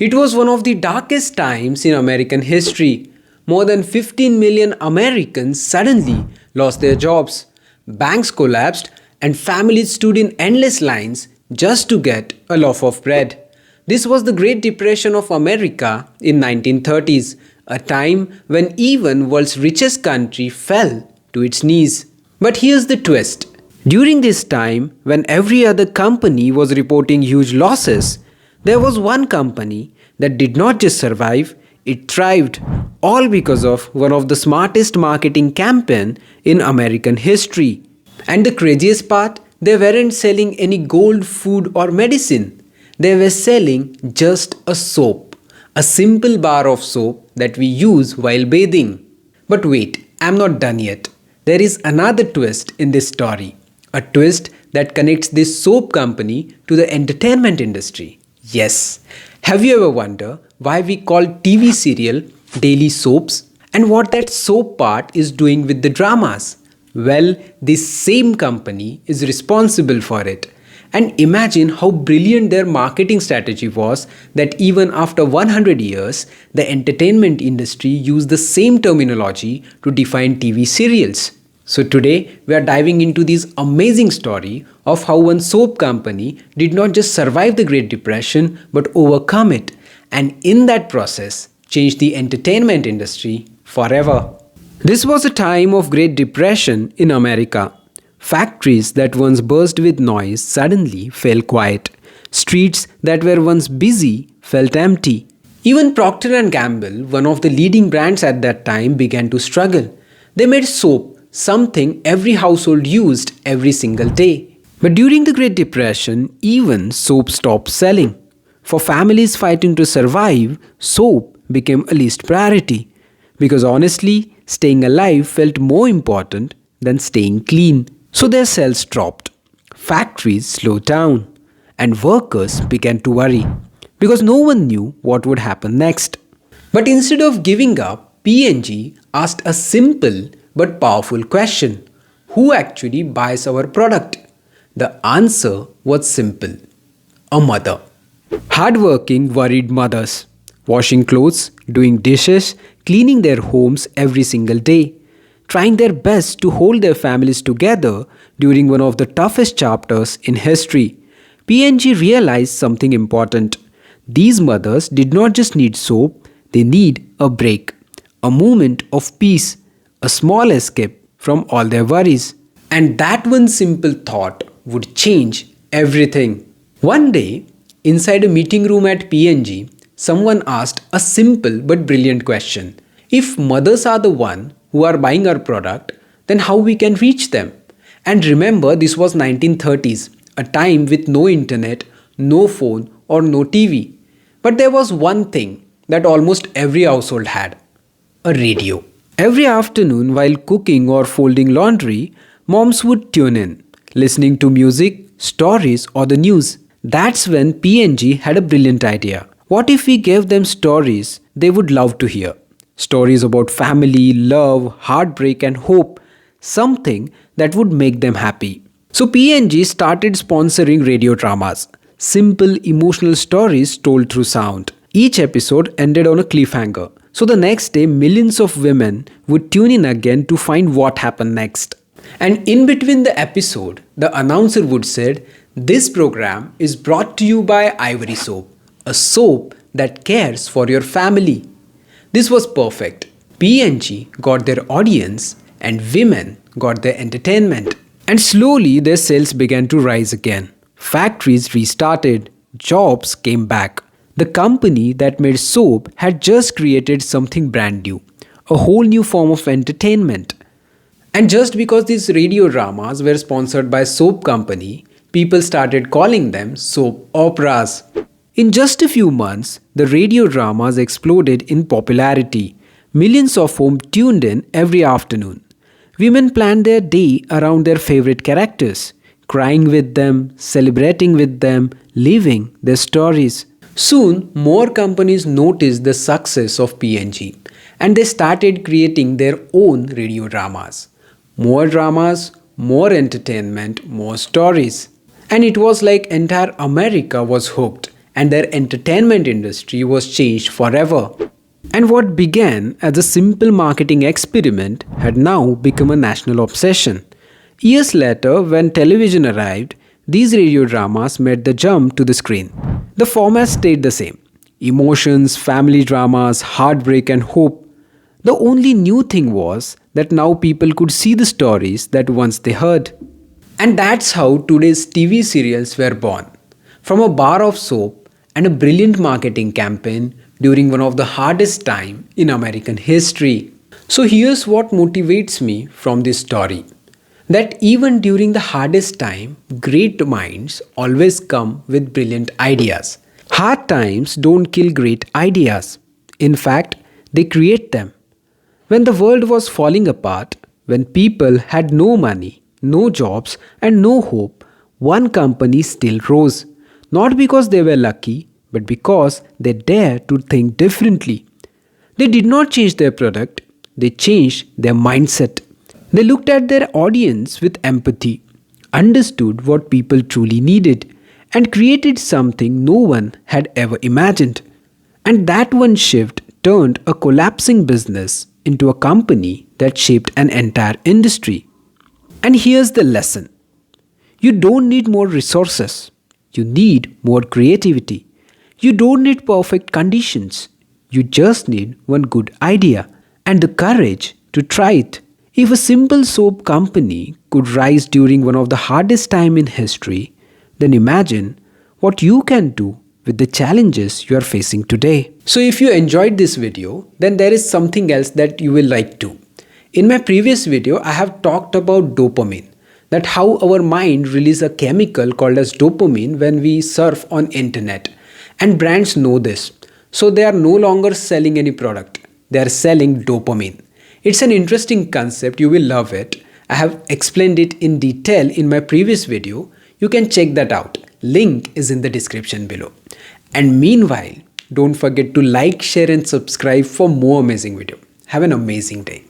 It was one of the darkest times in American history. More than 15 million Americans suddenly lost their jobs. Banks collapsed and families stood in endless lines just to get a loaf of bread. This was the Great Depression of America in 1930s, a time when even world's richest country fell to its knees. But here's the twist. During this time, when every other company was reporting huge losses, there was one company that did not just survive, it thrived, all because of one of the smartest marketing campaign in American history. And the craziest part, they weren't selling any gold, food or medicine. They were selling just a soap, a simple bar of soap that we use while bathing. But wait, I'm not done yet. There is another twist in this story. A twist that connects this soap company to the entertainment industry. Yes. Have you ever wondered why we call TV serial daily soaps and what that soap part is doing with the dramas? Well, this same company is responsible for it. And imagine how brilliant their marketing strategy was that even after 100 years, the entertainment industry used the same terminology to define TV serials. So today, we are diving into this amazing story of how one soap company did not just survive the Great Depression but overcome it, and in that process, changed the entertainment industry forever. This was a time of Great Depression in America. Factories that once buzzed with noise suddenly fell quiet. Streets that were once busy felt empty. Even Procter & Gamble, one of the leading brands at that time, began to struggle. They made soap, something every household used every single day. But during the Great Depression, even soap stopped selling. For families fighting to survive, soap became a least priority. Because honestly, staying alive felt more important than staying clean. So their sales dropped, factories slowed down, and workers began to worry because no one knew what would happen next. But instead of giving up, P&G asked a simple but powerful question. Who actually buys our product? The answer was simple. A mother. Hardworking, worried mothers. Washing clothes, doing dishes, cleaning their homes every single day. Trying their best to hold their families together during one of the toughest chapters in history. P&G realized something important. These mothers did not just need soap, they need a break, a moment of peace, a small escape from all their worries. And that one simple thought would change everything. One day, inside a meeting room at P&G, someone asked a simple but brilliant question. If mothers are the one who are buying our product, then how we can reach them? And remember, this was 1930s, a time with no internet, no phone or no TV. But there was one thing that almost every household had, a radio. Every afternoon while cooking or folding laundry, moms would tune in, listening to music, stories or the news. That's when P&G had a brilliant idea. What if we gave them stories they would love to hear? Stories about family, love, heartbreak and hope. Something that would make them happy. So P&G started sponsoring radio dramas. Simple emotional stories told through sound. Each episode ended on a cliffhanger. So the next day millions of women would tune in again to find what happened next. And in between the episode, the announcer would say, "This program is brought to you by Ivory Soap, a soap that cares for your family." This was perfect. P&G got their audience and women got their entertainment. And slowly their sales began to rise again. Factories restarted. Jobs came back. The company that made soap had just created something brand new. A whole new form of entertainment. And just because these radio dramas were sponsored by soap company, people started calling them soap operas. In just a few months, the radio dramas exploded in popularity. Millions of homes tuned in every afternoon. Women planned their day around their favorite characters, crying with them, celebrating with them, living their stories. Soon, more companies noticed the success of P&G and they started creating their own radio dramas. More dramas, more entertainment, more stories. And it was like entire America was hooked. and their entertainment industry was changed forever. And what began as a simple marketing experiment had now become a national obsession. Years later, when television arrived, these radio dramas made the jump to the screen. The format stayed the same: emotions, family dramas, heartbreak, and hope. The only new thing was that now people could see the stories that once they heard. And that's how today's TV serials were born. From a bar of soap and a brilliant marketing campaign during one of the hardest time in American history. So here's what motivates me from this story. That even during the hardest time, great minds always come with brilliant ideas. Hard times don't kill great ideas. In fact, they create them. When the world was falling apart, when people had no money, no jobs, and no hope, one company still rose. Not because they were lucky, but because they dared to think differently. They did not change their product, they changed their mindset. They looked at their audience with empathy, understood what people truly needed, and created something no one had ever imagined. And that one shift turned a collapsing business into a company that shaped an entire industry. And here's the lesson: you don't need more resources, you need more creativity. You don't need perfect conditions, you just need one good idea and the courage to try it. If a simple soap company could rise during one of the hardest time in history, then imagine what you can do with the challenges you are facing today. So if you enjoyed this video, then there is something else that you will like too. In my previous video, I have talked about dopamine, that how our mind releases a chemical called as dopamine when we surf on internet. And brands know this. So they are no longer selling any product. They are selling dopamine. It's an interesting concept, you will love it. I have explained it in detail in my previous video. You can check that out. Link is in the description below. And meanwhile, don't forget to like, share and subscribe for more amazing videos. Have an amazing day.